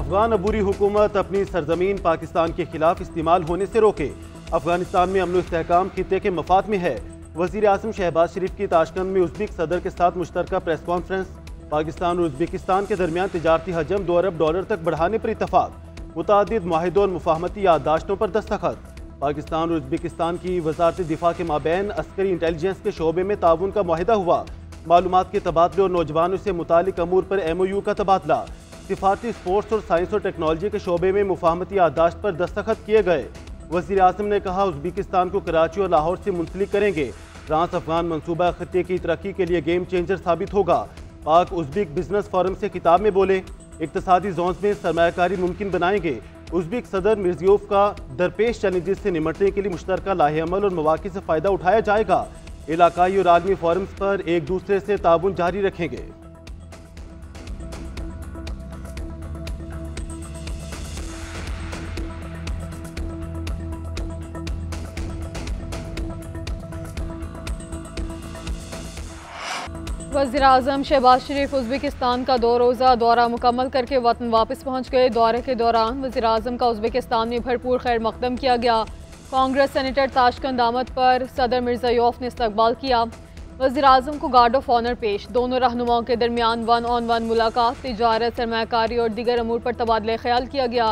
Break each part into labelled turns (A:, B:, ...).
A: अफगान अबूरी हुकूमत अपनी सरजमीन पाकिस्तान के खिलाफ इस्तेमाल होने से रोके। अफगानिस्तान में अमन इस्तेहकाम खित्ते के मफाद में है। वज़ीर आज़म शहबाज शरीफ की ताशकंद में उज़्बेक सदर के साथ मुश्तरका प्रेस कॉन्फ्रेंस। पाकिस्तान और उज़्बेकिस्तान के दरमियान तिजारती हजम $2 अरब तक बढ़ाने पर इतफाक। मुतादिद मुआहिदों और मुफाहमती याददाश्तों पर दस्तखत। पाकिस्तान और उज़्बेकिस्तान की वज़ारत दिफा के माबैन अस्करी इंटेलिजेंस के शोबे में ताउन का मुआहिदा हुआ। मालूमात के तबादले और नौजवानों से मुतालिक अमूर पर MOU का तबादला। सिफारती स्पोर्ट्स और साइंस और टेक्नोलॉजी के शोबे में मुफाहमती याददाश्त पर दस्तखत किए गए। वज़ीर आज़म ने कहा, उज़्बेकिस्तान को कराची और लाहौर से मुंसलिक करेंगे। ट्रांस अफगान मनसूबा खित्ते की तरक्की के लिए गेम चेंजर साबित होगा। पाक उज़्बेक बिजनेस फोरम से किताब में बोले, इक्तसादी जोन्स में सरमायाकारी मुमकिन बनाएंगे। उज़्बेक सदर मिर्जियोव का दरपेश चैलेंजेस से निमटने के लिए मुश्तरका लाहे अमल और मौक़े से फ़ायदा उठाया जाएगा। इलाकाई और आलमी फोरम्स पर एक दूसरे से ताउन जारी रखेंगे।
B: वज़ीर आज़म शहबाज शरीफ उज़्बेकिस्तान का 2 रोज़ा दौरा मुकम्मल करके वतन वापस पहुँच गए। दौरे के दौरान वज़ीर आज़म का उज़्बेकिस्तान में भरपूर खैर मकदम किया गया। कांग्रेस सेनेटर ताशकंद आमद पर सदर मिर्ज़ायोफ ने इस्तकबाल किया। वज़ीर आज़म को गार्ड ऑफ ऑनर पेश। दोनों रहनुमाओं के दरमियान 1-on-1 मुलाकात, तिजारत, सरमायाकारी और दीगर अमूर पर तबादला ख्याल किया गया।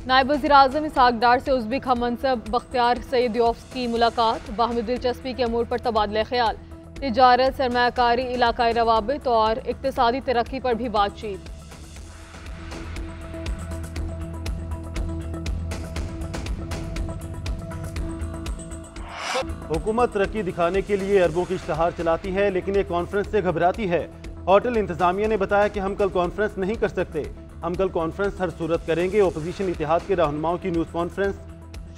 B: नायब वज़ीर आज़म इसहाक डार से उज़्बेक हममनसब बख्तियार सईदोफ की मुलाकात, बाहमी दिलचस्पी के अमूर पर तबादला ख्याल, तिजारत, सरमायाकारी, इलाकाई रवाबित और इक्तिसादी तरक्की पर भी बातचीत।
A: हुकूमत तरक्की दिखाने के लिए अरबों की इश्तहार चलाती है, लेकिन एक कॉन्फ्रेंस से घबराती है। होटल इंतजामिया ने बताया कि हम कल कॉन्फ्रेंस नहीं कर सकते। हम कल कॉन्फ्रेंस हर सूरत करेंगे। अपोजिशन इत्तेहाद के रहनुमाओं की न्यूज़ कॉन्फ्रेंस।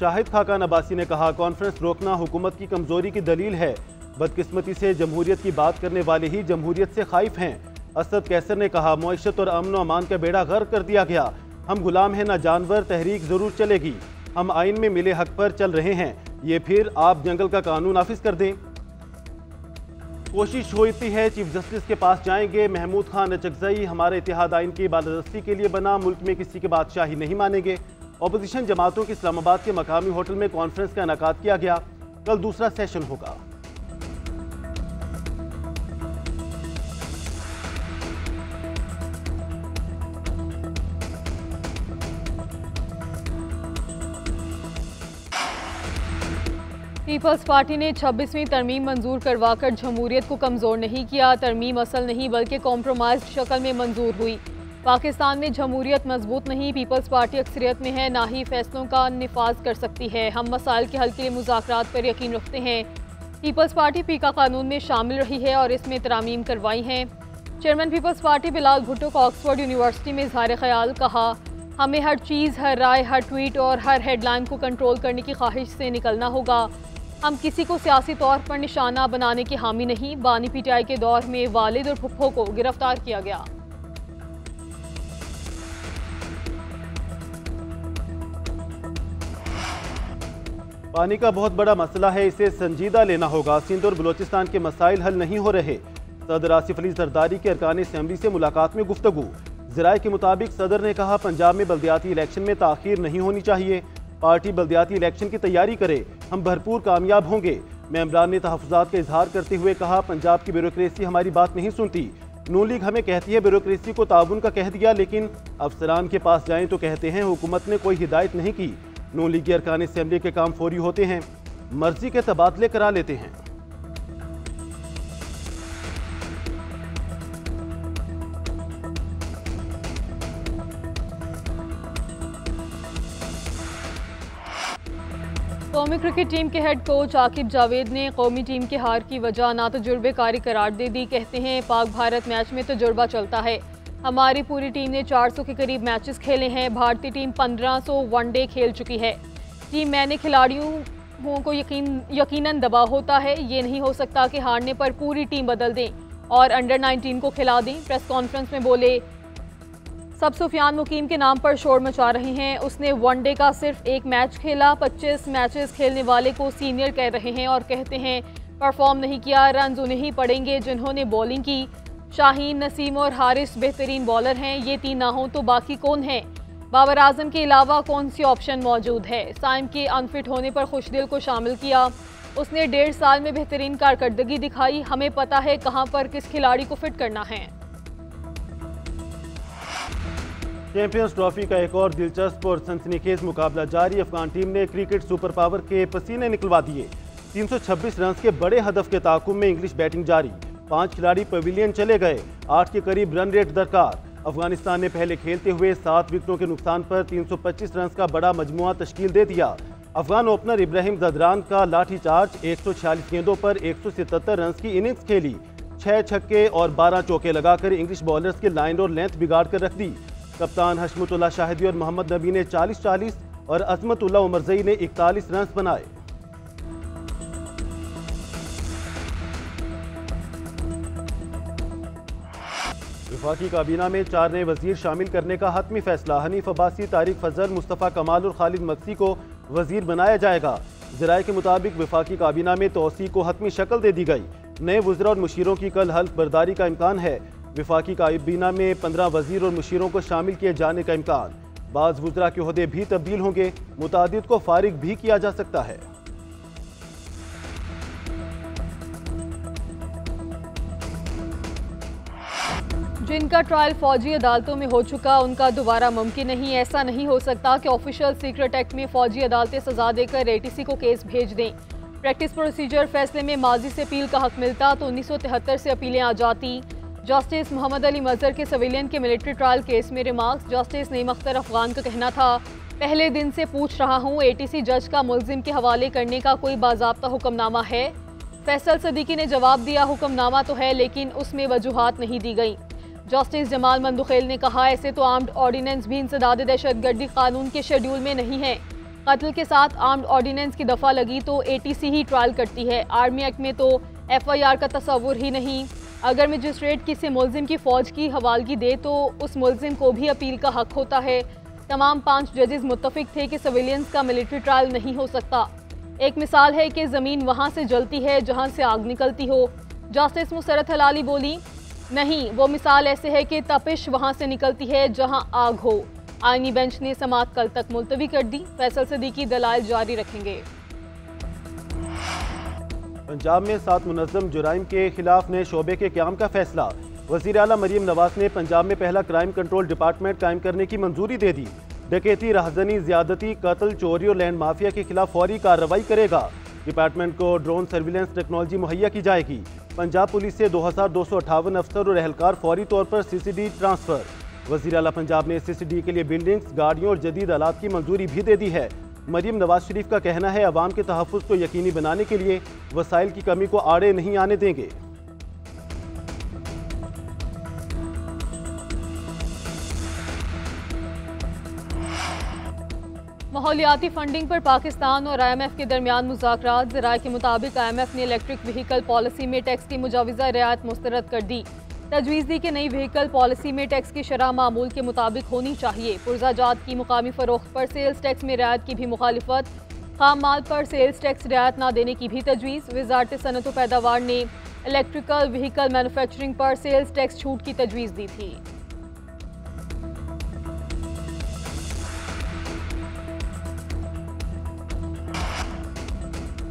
A: शाहिद खाकान अब्बासी ने कहा, कॉन्फ्रेंस रोकना हुकूमत की कमजोरी की दलील है। बदकिस्मती से जमहूरियत की बात करने वाले ही जमहूरियत से खाइफ हैं। असद कैसर ने कहा, मईशत और अमन व अमान का बेड़ा गर्क कर दिया गया। हम गुलाम हैं ना जानवर। तहरीक जरूर चलेगी। हम आइन में मिले हक पर चल रहे हैं। ये फिर आप जंगल का कानून नाफिज कर दें। कोशिश होती है चीफ जस्टिस के पास जाएंगे। महमूद खान अचकजई, हमारा इत्तेहाद आइन की बालादस्ती के लिए बना, मुल्क में किसी की बादशाही नहीं मानेंगे। अपोजिशन जमातों की इस्लामाबाद के मकामी होटल में कॉन्फ्रेंस का इनेकाद किया गया। कल दूसरा सेशन होगा।
B: पीपल्स पार्टी ने 26वीं तरमीम मंजूर करवाकर जमहूरियत को कमज़ोर नहीं किया। तरमीम असल नहीं बल्कि कॉम्प्रोमाइज शक्ल में मंजूर हुई। पाकिस्तान में जमहूरियत मजबूत नहीं, पीपल्स पार्टी अक्सरियत में है, ना ही फैसलों का निफाज कर सकती है। हम मसाइल के हल के लिए मुज़ाकरात पर यकीन रखते हैं। पीपल्स पार्टी पीका कानून में शामिल रही है और इसमें तरामीम करवाई हैं। Chairman people's party Bilal Bhutto का ऑक्सफोर्ड यूनिवर्सिटी में इजहार ख्याल। कहा, हमें हर चीज़, हर राय, हर ट्वीट और हर हेडलाइन को कंट्रोल करने की ख्वाहिश से निकलना होगा। हम किसी को सियासी तौर पर निशाना बनाने के हामी नहीं। बानी PTI के दौर में वालिद और फुफ्फो को गिरफ्तार किया गया।
A: पानी का बहुत बड़ा मसला है, इसे संजीदा लेना होगा। सिंध और बलोचिस्तान के मसाइल हल नहीं हो रहे। सदर आसिफ अली जरदारी के अरकान असेंबली से मुलाकात में गुफ्तगू। ज़राए के मुताबिक सदर ने कहा, पंजाब में बल्दियाती इलेक्शन में ताख़ीर नहीं होनी चाहिए। पार्टी बल्दियाती इलेक्शन की तैयारी करे, हम भरपूर कामयाब होंगे। मेंबरान ने तहफ़्फ़ुज़ात का इजहार करते हुए कहा, पंजाब की ब्यूरोक्रेसी हमारी बात नहीं सुनती। नून लीग हमें कहती है ब्यूरोक्रेसी को ताउन का कह दिया, लेकिन अफसरान के पास जाएं तो कहते हैं हुकूमत ने कोई हिदायत नहीं की। नून लीग के अरकान असेंबली के काम फौरी होते हैं, मर्जी के तबादले करा लेते हैं।
B: कौमी क्रिकेट टीम के हेड कोच आकिब जावेद ने कौमी टीम की हार की वजह ना तजुर्बेकारी करार दे दी। कहते हैं, पाक भारत मैच में तजुर्बा चलता है। हमारी पूरी टीम ने 400 के करीब मैचेस खेले हैं। भारतीय टीम 1500 वनडे खेल चुकी है। टीम मैंने खिलाड़ियों को यकीनन दबाव होता है। ये नहीं हो सकता कि हारने पर पूरी टीम बदल दें और अंडर 19 को खिला दें। प्रेस कॉन्फ्रेंस में बोले, सब सुफियान मुकीम के नाम पर शोर मचा रहे हैं। उसने वनडे का सिर्फ एक मैच खेला। 25 मैचेस खेलने वाले को सीनियर कह रहे हैं और कहते हैं परफॉर्म नहीं किया। रन उन्हें ही पड़ेंगे जिन्होंने बॉलिंग की। शाहीन, नसीम और हारिस बेहतरीन बॉलर हैं। ये तीन ना हों तो बाकी कौन है? बाबर आजम के अलावा कौन सी ऑप्शन मौजूद है? साइम के अनफिट होने पर खुशदिल को शामिल किया। उसने 1.5 साल में बेहतरीन कारकर्दगी दिखाई। हमें पता है कहां पर किस खिलाड़ी को फिट करना है।
A: चैंपियंस ट्रॉफी का एक और दिलचस्प और सनसनीखेज मुकाबला जारी। अफगान टीम ने क्रिकेट सुपर पावर के पसीने निकलवा दिए। 326 रन के बड़े हदफ के ताकुब में इंग्लिश बैटिंग जारी। 5 खिलाड़ी पवेलियन चले गए। 8 के करीब रन रेट दरकार। अफगानिस्तान ने पहले खेलते हुए 7 विकेटों के नुकसान पर 325 रन का बड़ा मजमुआ तश्कील दे दिया। अफगान ओपनर इब्राहिम जदरान का लाठी चार्ज। 146 गेंदों पर 177 रन की इनिंग्स खेली। 6 छक्के और 12 चौके लगाकर इंग्लिश बॉलर्स की लाइन और लेंथ बिगाड़ कर रख दी। कप्तान हशमतुल्लाह शाहिदी और मोहम्मद नबी ने 40-40 और अजमतुल्लाह उमरजई ने 41 रन बनाए। वफाकी काबीना में 4 नए वजीर शामिल करने का हतमी फैसला। हनीफ अब्बासी, तारिक फजल, मुस्तफ़ा कमाल और खालिद मक्सी को वजीर बनाया जाएगा। ज़राए के मुताबिक वफाकी काबीना में तोसी को हतमी शक्ल दे दी गई। नए वज़रा और मुशीरों की कल हल्फ बर्दारी का इम्कान है। वफाकी काबीना में 15 वजीर और मुशीरों को शामिल किए जाने का इम्कान। बाज़ वज़रा के ओहदे भी तब्दील होंगे। मुतादिद को फारिग भी किया जा सकता है।
B: जिनका ट्रायल फौजी अदालतों में हो चुका उनका दोबारा मुमकिन नहीं। ऐसा नहीं हो सकता कि ऑफिशियल सीक्रेट एक्ट में फौजी अदालतें सजा देकर ATC को केस भेज दें। प्रैक्टिस प्रोसीजर फैसले में माजी से अपील का हक मिलता तो 1973 से अपीलें आ जाती। जस्टिस मोहम्मद अली मजहर के सिविलियन के मिलिट्री ट्रायल केस में रिमार्क्स। जस्टिस नईम अख्तर अफगान का कहना था, पहले दिन से पूछ रहा हूँ, ATC जज का मुल्जिम के हवाले करने का कोई बाज़ाब्ता हुक्मनामा है? फैसल सदीकी ने जवाब दिया, हुक्मनामा तो है लेकिन उसमें वजूहात नहीं दी गई। जस्टिस जमाल मंदुखेल ने कहा, ऐसे तो आर्म्ड ऑर्डिनेंस भी इंसदाद दहशतगर्दी कानून के शेड्यूल में नहीं है। कत्ल के साथ आर्म्ड ऑर्डिनेंस की दफ़ा लगी तो ATC ही ट्रायल करती है। आर्मी एक्ट में तो FIR का तस्वुर ही नहीं। अगर मजिस्ट्रेट किसी मुल्जिम की फ़ौज की हवालगी दे तो उस मुल्जिम को भी अपील का हक होता है। तमाम 5 जजेस मुत्तफिक थे कि सिविलियंस का मिलिट्री ट्रायल नहीं हो सकता। एक मिसाल है कि ज़मीन वहाँ से जलती है जहाँ से आग निकलती हो। जस्टिस मुसरत हलाली बोली, नहीं, वो मिसाल ऐसे है कि तपिश वहाँ से निकलती है जहाँ आग हो। आईनी बेंच ने समाअत कल तक मुलतवी कर दी। फैसल सदीकी दलाइल जारी रखेंगे।
A: पंजाब में 7 मुनज़्ज़म जुराइम के खिलाफ नए शोबे के क़याम का फैसला। वज़ीर आला मरीम नवाज ने पंजाब में पहला क्राइम कंट्रोल डिपार्टमेंट कायम करने की मंजूरी दे दी। डकैती, राहज़नी, ज़्यादती, कत्ल, चोरी और लैंड माफिया के खिलाफ फौरी कार्रवाई करेगा। डिपार्टमेंट को ड्रोन सर्विलेंस टेक्नोलॉजी मुहैया की जाएगी। पंजाब पुलिस से 2258 अफसर और एहलकार फौरी तौर पर CCD ट्रांसफ़र। वज़ीर आला पंजाब ने CCD के लिए बिल्डिंग्स, गाड़ियों और जदीद आलात की मंजूरी भी दे दी है। मरीम नवाज शरीफ का कहना है, अवाम के तहफ़्फ़ुज़ को यकीनी बनाने के लिए वसाइल की कमी को आड़े नहीं आने देंगे।
B: माहौलियाती फंडिंग पर पाकिस्तान और IMF के दरमियान मुज़ाकरात। ज़राए के मुताबिक IMF ने इलेक्ट्रिक व्हीकल पॉलिसी में टैक्स की मुजाविज़ा रियायत मुस्तरद कर दी। तजवीज़ दी कि नई व्हीकल पॉलिसी में टैक्स की शरह मामूल के मुताबिक होनी चाहिए। पुरज़ाजात की मुकामी फ़रोख्त पर सेल्स टैक्स में रियायत की भी मुखालिफत। खाम माल पर सेल्स टैक्स रियायत न देने की भी तजवीज़। वज़ारत सनअत व पैदावार ने इलेक्ट्रिकल व्हीकल मैनुफैक्चरिंग पर सेल्स टैक्स छूट की तजवीज़ दी थी।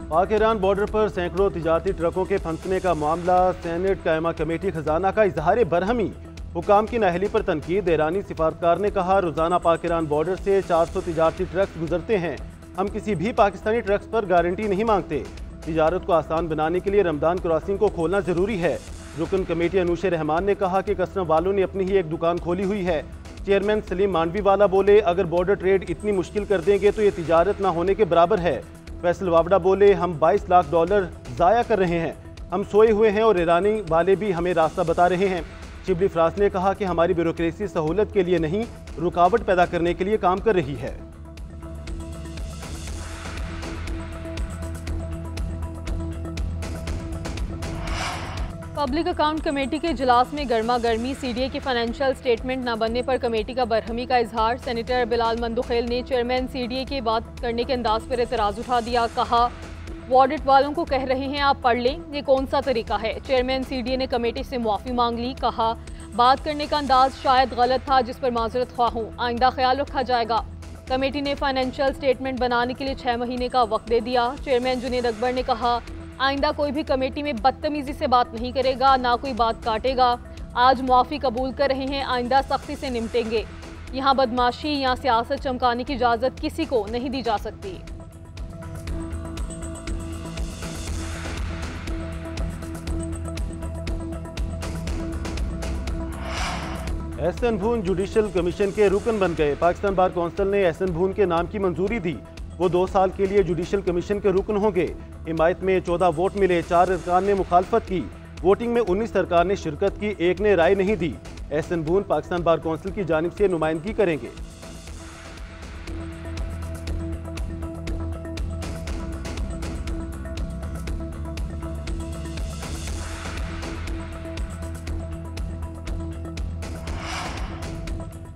A: पाक ईरान बॉर्डर पर सैकड़ों तिजारती ट्रकों के फंसने का मामला। सेनेट कायमा कमेटी खजाना का इजहार बरहमी। हुकाम की नाअहली पर तनकीद। ईरानी सिफारतकार ने कहा, रोजाना पाक ईरान बॉर्डर से 400 तिजारती ट्रक्स गुजरते हैं। हम किसी भी पाकिस्तानी ट्रक्स पर गारंटी नहीं मांगते। तिजारत को आसान बनाने के लिए रमदान क्रॉसिंग को खोलना जरूरी है। रुकन कमेटी अनूश रहमान ने कहा कि कस्टम वालों ने अपनी ही एक दुकान खोली हुई है। चेयरमैन सलीम मांडवी वाला बोले, अगर बॉर्डर ट्रेड इतनी मुश्किल कर देंगे तो ये तिजारत ना होने के बराबर है। फैसल वावड़ा बोले, हम $22 लाख ज़ाया कर रहे हैं। हम सोए हुए हैं और ईरानी वाले भी हमें रास्ता बता रहे हैं। शिबली फराज ने कहा कि हमारी ब्यूरोक्रेसी सहूलत के लिए नहीं, रुकावट पैदा करने के लिए काम कर रही है।
B: पब्लिक अकाउंट कमेटी के इजलास में गर्मा गर्मी। CDA की फाइनेंशियल स्टेटमेंट न बनने पर कमेटी का बरहमी का इजहार। सेनेटर बिलाल मंदुखेल ने चेयरमैन CDA की बात करने के अंदाज पर एतराज़ उठा दिया। कहा, ऑडिट वालों को कह रहे हैं आप पढ़ लें, ये कौन सा तरीका है। चेयरमैन CDA ने कमेटी से मुआफ़ी मांग ली। कहा, बात करने का अंदाज शायद गलत था, जिस पर माजरत ख्वाह हूँ। आइंदा ख्याल रखा जाएगा। कमेटी ने फाइनेंशियल स्टेटमेंट बनाने के लिए 6 महीने का वक्त दे दिया। चेयरमैन जुनेद अकबर ने कहा, आइंदा कोई भी कमेटी में बदतमीजी से बात नहीं करेगा, ना कोई बात काटेगा। आज मुआफ़ी कबूल कर रहे हैं, आइंदा सख्ती से निपटेंगे। यहाँ बदमाशी या सियासत चमकाने की इजाज़त किसी को नहीं दी जा सकती।
A: एहसन भून जुडिशल कमीशन के रुकन बन गए। पाकिस्तान बार कौंसिल ने एहसन भून के नाम की मंजूरी दी। वो 2 साल के लिए जुडिशल कमीशन के रुकन होंगे। हिमायत में 14 वोट मिले, 4 अरकान ने मुखालफत की। वोटिंग में 19 अरकान ने शिरकत की, 1 ने राय नहीं दी। एहसन भून पाकिस्तान बार कौंसिल की जानिब से नुमाइंदगी करेंगे।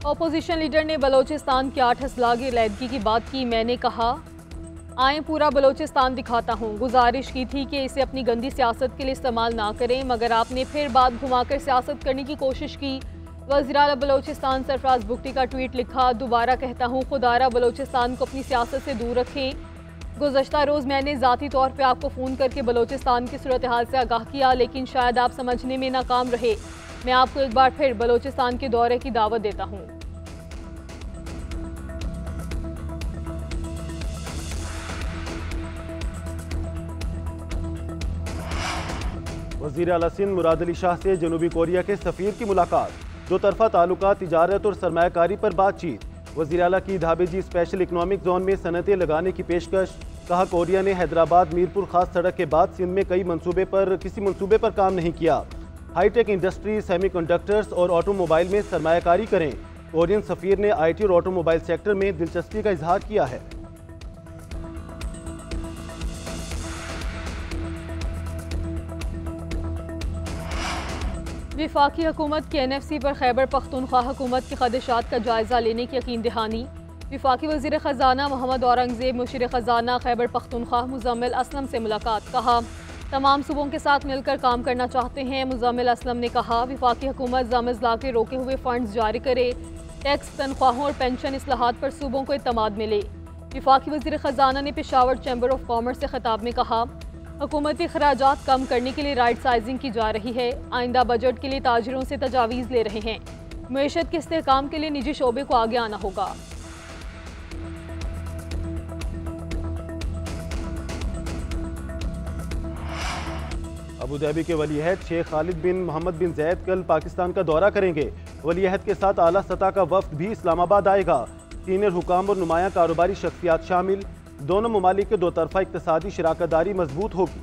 B: अपोजिशन लीडर ने बलोचिस्तान के 8 अजला की अलहदगी की बात की। मैंने कहा, आए पूरा बलोचिस्तान दिखाता हूँ। गुजारिश की थी कि इसे अपनी गंदी सियासत के लिए इस्तेमाल ना करें, मगर आपने फिर बात घुमाकर सियासत करने की कोशिश की। वज़ीर आला बलोचिस्तान सरफराज बुगटी का ट्वीट लिखा, दोबारा कहता हूँ, खुदारा बलोचिस्तान को अपनी सियासत से दूर रखें। गुज़श्ता रोज़ मैंने ज़ाती तौर पर आपको फ़ोन करके बलोचिस्तान की सूरत हाल से आगाह किया, लेकिन शायद आप समझने में नाकाम रहे। मैं आपको एक बार फिर बलोचिस्तान के दौरे की दावत देता हूँ।
A: वज़ीर आला सिंध मुराद अली शाह से जनूबी कोरिया के सफ़ीर की मुलाकात। 2 तरफ़ा ताल्लुकात, तिजारत और सरमायाकारी पर बातचीत। वज़ीर आला की धाबेजी स्पेशल इकनॉमिक जोन में सनतें लगाने की पेशकश। कहा, कोरिया ने हैदराबाद मीरपुर खास सड़क के बाद सिंध में किसी मंसूबे पर काम नहीं किया। हाईटेक इंडस्ट्री, सेमीकंडक्टर्स और ऑटोमोबाइल में सरमायाकारी करें। कोरियन सफ़ीर ने IT और ऑटोमोबाइल सेक्टर में दिलचस्पी का इजहार किया है।
B: वफाकी हुकूमत की NFC पर खैबर पख्तूनख्वा हुकूमत के खदशात का जायज़ा लेने की यकीन दहानी। वफाकी वज़ीर ख़जाना मोहम्मद औरंगज़ेब मुशीर ख़जाना खैबर पख्तूनख्वा मुज़म्मिल असलम से मुलाकात। कहा, तमाम सूबों के साथ मिलकर काम करना चाहते हैं। मुज़म्मिल असलम ने कहा, वफाकी हुकूमत जाम अज़ला के रोके हुए फ़ंड्स जारी करे, टैक्स, तनख्वाहों और पेंशन इस्लाहात पर सूबों को इत्तमाद मिले। वफाकी वज़ीर ख़जाना ने पेशावर चैम्बर ऑफ कॉमर्स से खिताब में कहा, हुकूमती खराजात कम करने के लिए राइट साइजिंग की जा रही है। आइंदा बजट के लिए ताजिरों से तजावीज़ ले रहे हैं। मईशत के इस्तेहकाम के लिए निजी शोबे को आगे आना होगा।
A: अबू धाबी के वलीअहद शेख खालिद बिन मोहम्मद बिन जैद कल पाकिस्तान का दौरा करेंगे। वलीअहद के साथ आला सतह का वफ्द भी इस्लामाबाद आएगा। सीनियर हुकाम और नुमाया कारोबारी शख्सियात शामिल। दोनों ममालिक के 2 तरफ़ा इक़्तिसादी शराकतदारी मजबूत होगी।